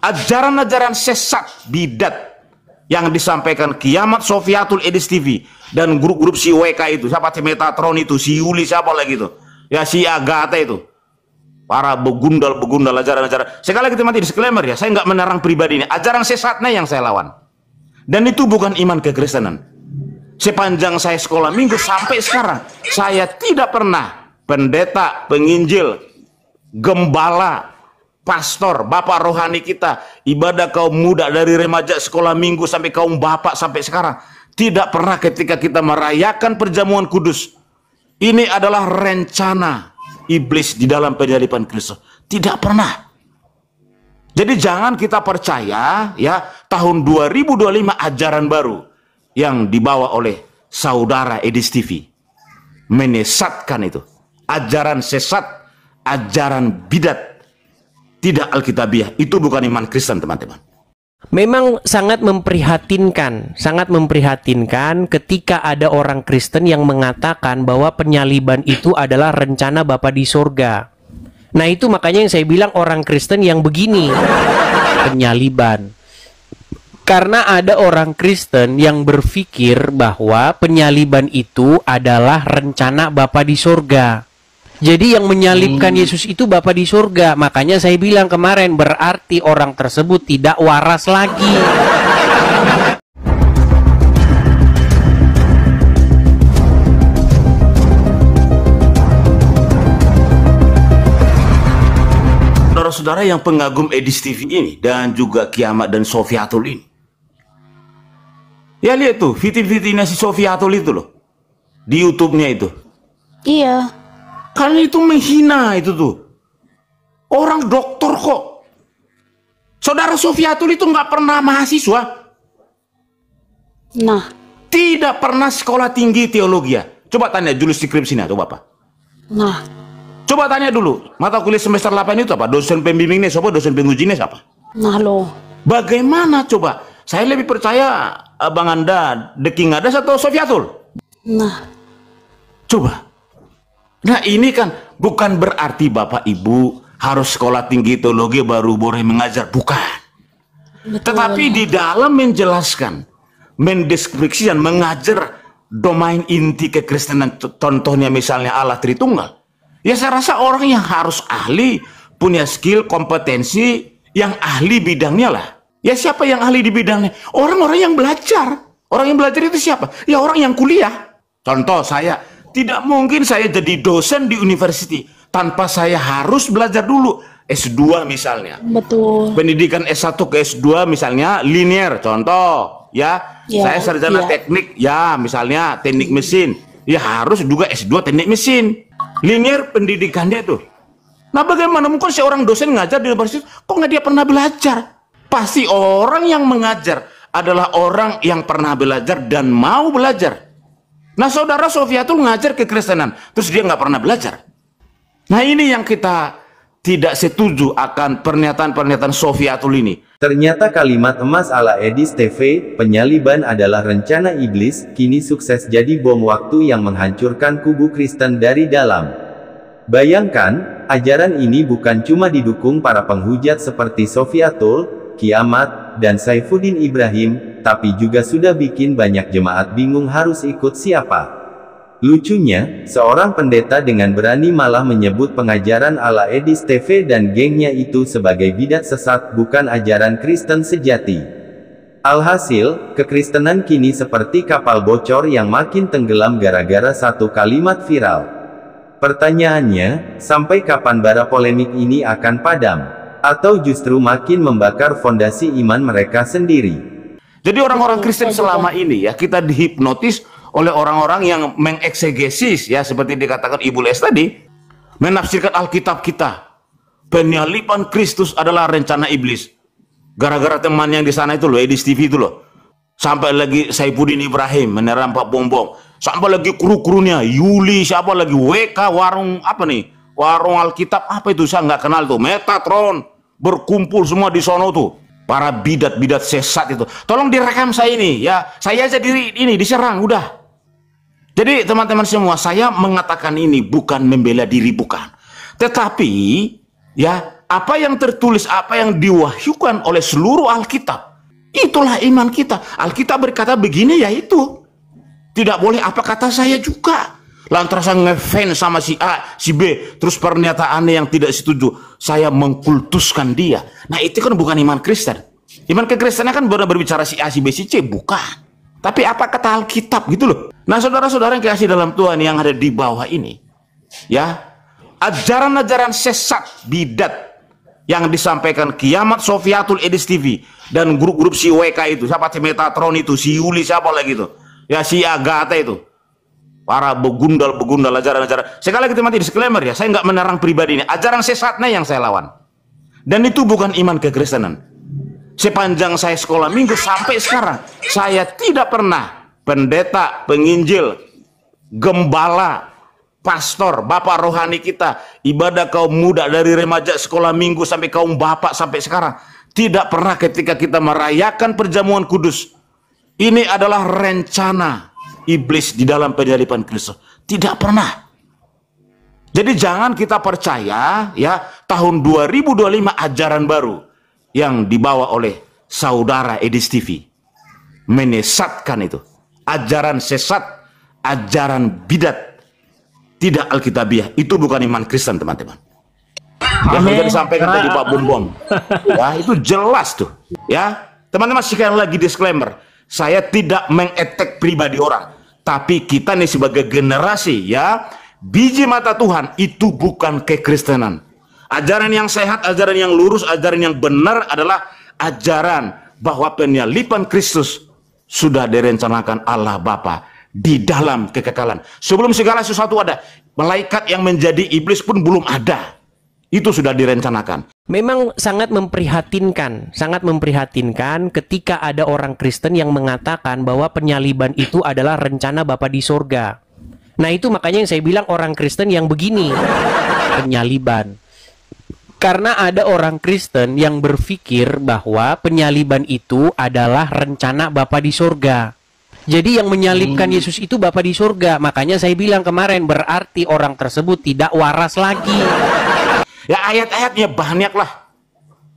ajaran-ajaran sesat bidat yang disampaikan Kiamat, Sofiatul, Edis TV dan grup-grup si WK itu, siapa, Metatron itu, si Yuli, siapa lagi itu, ya si Agatha itu, para begundal ajaran-ajaran. Sekali lagi teman-teman, disclaimer ya, saya nggak menerang pribadi ini, ajaran sesatnya yang saya lawan, dan itu bukan iman kekristenan. Sepanjang saya sekolah minggu sampai sekarang, saya tidak pernah pendeta, penginjil, gembala, pastor, bapak rohani kita, ibadah kaum muda dari remaja, sekolah minggu sampai kaum bapak sampai sekarang, tidak pernah ketika kita merayakan perjamuan kudus, ini adalah rencana iblis di dalam penyaliban Kristus. Tidak pernah. Jadi jangan kita percaya ya tahun 2025 ajaran baru yang dibawa oleh saudara Edis TV menyesatkan itu. Ajaran sesat, ajaran bidat, tidak alkitabiah. Itu bukan iman Kristen, teman-teman. Memang sangat memprihatinkan ketika ada orang Kristen yang mengatakan bahwa penyaliban itu adalah rencana Bapa di surga. Nah, itu makanya yang saya bilang orang Kristen yang begini, penyaliban. Karena ada orang Kristen yang berpikir bahwa penyaliban itu adalah rencana Bapa di surga. Jadi yang menyalibkan Yesus itu Bapa di surga. Makanya saya bilang kemarin, berarti orang tersebut tidak waras lagi. Saudara-saudara yang pengagum Edis TV ini dan juga Kiamat dan Sofiatul ini, ya lihat tuh video-videonya si Sofiatul itu loh di YouTube-nya itu. Iya. Karena itu menghina itu tuh. Orang dokter kok. Saudara Sofiatul itu nggak pernah mahasiswa. Nah. Tidak pernah sekolah tinggi teologi. Coba tanya jurus skripsinya, coba Pak. Nah. Coba tanya dulu, mata kuliah semester 8 itu apa? Dosen pembimbingnya siapa? Dosen pengujinya siapa? Nah loh. Bagaimana coba? Saya lebih percaya Bang Anda, The King Adas atau Sofiatul? Nah. Coba. Nah ini kan bukan berarti Bapak Ibu harus sekolah tinggi teologi baru boleh mengajar. Bukan. Betul. Tetapi di dalam menjelaskan, mendeskripsikan, mengajar domain inti kekristenan, contohnya misalnya Allah Tritunggal. Ya saya rasa orang yang harus ahli, punya skill, kompetensi, yang ahli bidangnya lah. Ya siapa yang ahli di bidangnya? Orang-orang yang belajar. Orang yang belajar itu siapa? Ya orang yang kuliah. Contoh saya, tidak mungkin saya jadi dosen di university tanpa saya harus belajar dulu S2 misalnya. Betul. Pendidikan S1 ke S2 misalnya linear, contoh ya. Saya sarjana teknik ya, misalnya teknik mesin. Ya harus juga S2 teknik mesin. Linear pendidikannya tuh. Nah bagaimana mungkin seorang dosen ngajar di universitas kok nggak dia pernah belajar? Pasti orang yang mengajar adalah orang yang pernah belajar dan mau belajar. Nah saudara Sofiatul ngajar kekristenan, terus dia nggak pernah belajar. Nah ini yang kita tidak setuju akan pernyataan-pernyataan Sofiatul ini. Ternyata kalimat emas ala Edis TV, penyaliban adalah rencana iblis, kini sukses jadi bom waktu yang menghancurkan kubu Kristen dari dalam. Bayangkan, ajaran ini bukan cuma didukung para penghujat seperti Sofiatul, Kiamat, dan Saifuddin Ibrahim, tapi juga sudah bikin banyak jemaat bingung harus ikut siapa. Lucunya, seorang pendeta dengan berani malah menyebut pengajaran ala Edis TV dan gengnya itu sebagai bidat sesat, bukan ajaran Kristen sejati. Alhasil, kekristenan kini seperti kapal bocor yang makin tenggelam gara-gara satu kalimat viral. Pertanyaannya, sampai kapan bara polemik ini akan padam? Atau justru makin membakar fondasi iman mereka sendiri? Jadi orang-orang Kristen selama ini ya, kita dihipnotis oleh orang-orang yang mengeksegesis ya, seperti dikatakan Ibu Les tadi, menafsirkan Alkitab kita. Penyaliban Kristus adalah rencana iblis. Gara-gara teman yang di sana itu loh, Edis TV itu loh. Sampai lagi Saifuddin Ibrahim menyerang Pak Bombong. Sampai lagi kru-krunya Yuli, siapa lagi, WK, warung apa nih? Warung Alkitab apa itu, saya nggak kenal tuh. Metatron, berkumpul semua di sono tuh. Para bidat-bidat sesat itu. Tolong direkam saya ini ya. Saya aja diri ini diserang udah. Jadi teman-teman semua, saya mengatakan ini bukan membela diri, bukan. Tetapi ya, apa yang tertulis, apa yang diwahyukan oleh seluruh Alkitab, itulah iman kita. Alkitab berkata begini, ya itu. Tidak boleh apa kata saya juga. Lantaran saya ngefans sama si A, si B, terus pernyataannya yang tidak setuju, saya mengkultuskan dia. Nah itu kan bukan iman Kristen. Iman kekristenan kan benar berbicara si A, si B, si C, bukan. Tapi apa kata Alkitab gitu loh. Nah saudara-saudara yang kasih dalam Tuhan yang ada di bawah ini, ya, ajaran-ajaran sesat bidat yang disampaikan Kiamat Sofiatul Edis TV dan grup-grup si WK itu, siapa si Metatron itu, si Yuli siapa lagi itu, ya si Agatha itu, para begundal ajaran-ajaran. Sekali lagi teman-teman, disclaimer ya, saya nggak menerang pribadi ini, ajaran sesatnya yang saya lawan, dan itu bukan iman kekristenan. Sepanjang saya sekolah minggu sampai sekarang, saya tidak pernah pendeta, penginjil, gembala, pastor, bapak rohani kita, ibadah kaum muda dari remaja sekolah minggu sampai kaum bapak sampai sekarang, tidak pernah ketika kita merayakan perjamuan kudus, ini adalah rencana iblis di dalam penyaliban Kristus. Tidak pernah. Jadi jangan kita percaya ya tahun 2025 ajaran baru yang dibawa oleh saudara Edis TV menyesatkan itu. Ajaran sesat, ajaran bidat, tidak alkitabiah. Itu bukan iman Kristen teman-teman. Yang sudah disampaikan tadi Pak Bumbong. Ya, itu jelas tuh. Ya, teman-teman sekali lagi disclaimer. Saya tidak mengetek pribadi orang, tapi kita nih sebagai generasi ya, biji mata Tuhan itu bukan kekristenan. Ajaran yang sehat, ajaran yang lurus, ajaran yang benar adalah ajaran bahwa penyaliban Kristus sudah direncanakan Allah Bapa di dalam kekekalan. Sebelum segala sesuatu ada, malaikat yang menjadi iblis pun belum ada. Itu sudah direncanakan. Memang sangat memprihatinkan ketika ada orang Kristen yang mengatakan bahwa penyaliban itu adalah rencana Bapa di sorga. Nah itu makanya yang saya bilang orang Kristen yang begini, penyaliban. Karena ada orang Kristen yang berpikir bahwa penyaliban itu adalah rencana Bapa di sorga. Jadi yang menyalibkan Yesus itu Bapa di sorga. Makanya saya bilang kemarin, berarti orang tersebut tidak waras lagi. Ya ayat-ayatnya banyaklah.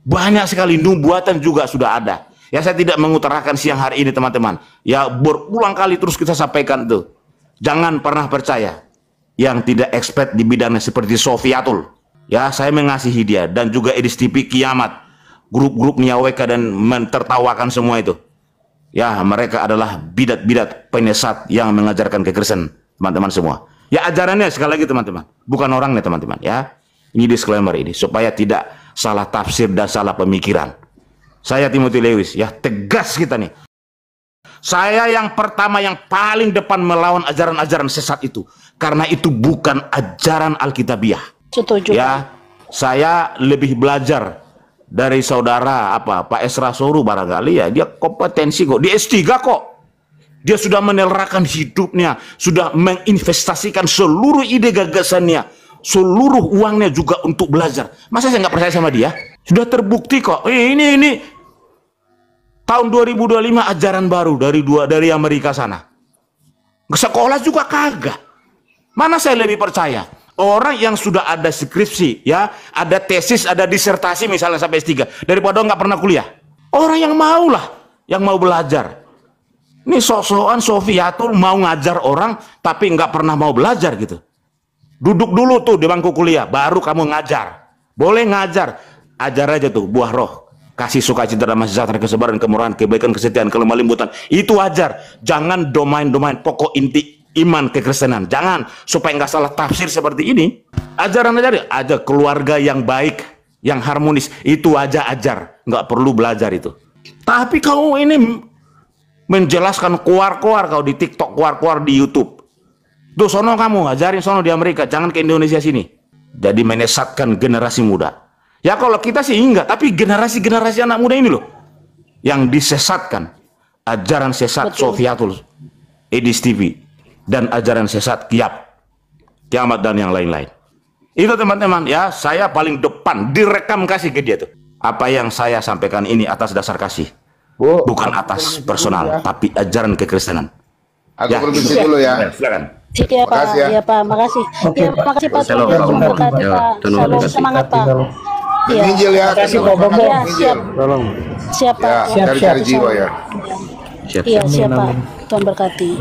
Banyak sekali, nubuatan juga sudah ada. Ya saya tidak mengutarakan siang hari ini teman-teman. Ya berulang kali terus kita sampaikan tuh. Jangan pernah percaya yang tidak expert di bidangnya seperti Sofiatul. Ya saya mengasihi dia dan juga Edis TV Kiamat. Grup-grup Nyaweka dan mentertawakan semua itu. Ya mereka adalah bidat-bidat penyesat yang mengajarkan kekristenan teman-teman semua. Ya ajarannya sekali lagi teman-teman. Bukan orangnya teman-teman ya. Ini disclaimer ini supaya tidak salah tafsir dan salah pemikiran. Saya Timothy Lewis ya, tegas kita nih. Saya yang pertama yang paling depan melawan ajaran-ajaran sesat itu karena itu bukan ajaran Alkitabiah. Setuju. Ya, saya lebih belajar dari saudara Pak Esra Soru barangkali ya, dia kompetensi kok, di S3 kok. Dia sudah menerangkan hidupnya, sudah menginvestasikan seluruh ide gagasannya, seluruh uangnya juga untuk belajar. Masa saya nggak percaya sama dia? Sudah terbukti kok. Ini tahun 2025 ajaran baru dari Amerika sana. Ke sekolah juga kagak. Mana saya lebih percaya? Orang yang sudah ada skripsi, ya, ada tesis, ada disertasi misalnya sampai S3 daripada nggak pernah kuliah. Orang yang mau lah, yang mau belajar. Ini sok-sokan Sofiatul mau ngajar orang tapi nggak pernah mau belajar gitu. Duduk dulu tuh di bangku kuliah, baru kamu ngajar. Boleh ngajar, ajar aja tuh buah roh. Kasih sukacita, damai sejahtera, kesabaran, kemurahan, kebaikan, kesetiaan, kelemah lembutan. Itu ajar. Jangan domain-domain pokok inti iman kekristenan. Jangan, supaya nggak salah tafsir seperti ini. Ajaran aja keluarga yang baik, yang harmonis. Itu aja ajar. Nggak perlu belajar itu. Tapi kau ini menjelaskan kuar-kuar kau di TikTok, kuar-kuar di YouTube. Tuh sono kamu ngajarin sono di Amerika, jangan ke Indonesia sini. Jadi menyesatkan generasi muda. Ya kalau kita sih enggak, tapi generasi-generasi anak muda ini loh yang disesatkan. Ajaran sesat Sofiatul Edis TV dan ajaran sesat Kiamat dan yang lain-lain. Itu teman-teman ya, saya paling depan direkam kasih ke dia tuh. Apa yang saya sampaikan ini atas dasar kasih. Bukan atas personal, tapi ajaran kekristenan. Aku permisi dulu ya. Silakan. Iya Pak, Makasih ya. iya Pak, makasih. Oke. Ya, makasih Pak. Shalom, Pak. Semangat Pak. Iya. Injil ya. Makasih, Pak Bobo. Iya, siap. Tolong. Siapa? Ya, Siap, cari-cari siap. jiwa ya. Siap, Iya, siap. siapa? amin. Tuhan berkati.